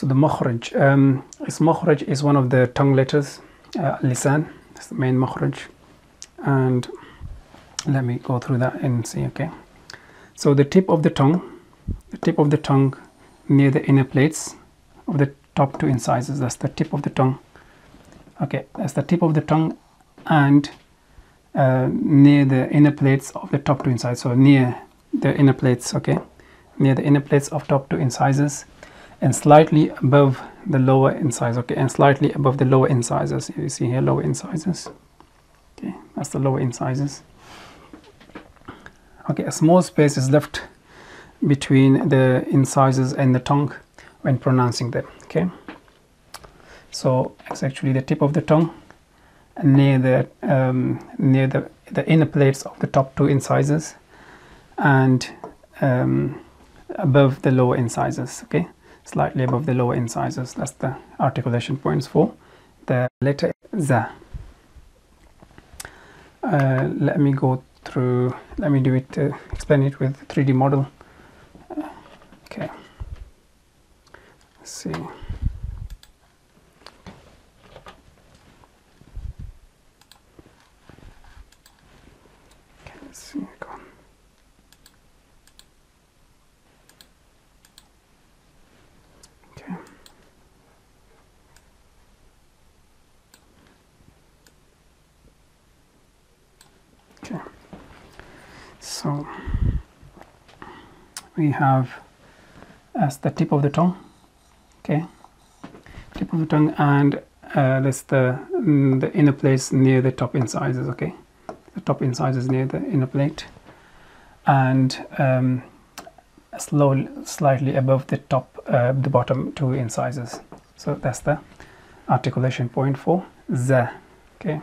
So the makhraj, makhraj is one of the tongue letters, lisan, that's the main makhraj. And let me go through that and see. Okay, so the tip of the tongue near the inner plates of the top two incisors, that's the tip of the tongue. Okay, that's the tip of the tongue, and near the inner plates of the top two incisors, so near the inner plates, okay, near the inner plates of top two incisors, and slightly above the lower incisors, okay, and slightly above the lower incisors. You see here, lower incisors. Okay, that's the lower incisors. Okay, a small space is left between the incisors and the tongue when pronouncing them. Okay, so it's actually the tip of the tongue near the inner plates of the top two incisors, and above the lower incisors. Okay, slightly above the lower incisors. That's the articulation points for the letter Z. Let me go through, let me do it, explain it with 3D model. Okay, let's see. Okay, let's see. Go on. Okay. Okay, so we have as the tip of the tongue, okay, tip of the tongue, and that's the inner place near the top incisors, okay, the top incisors near the inner plate, and slightly above the top, the bottom two incisors. So that's the articulation point for Z. Okay.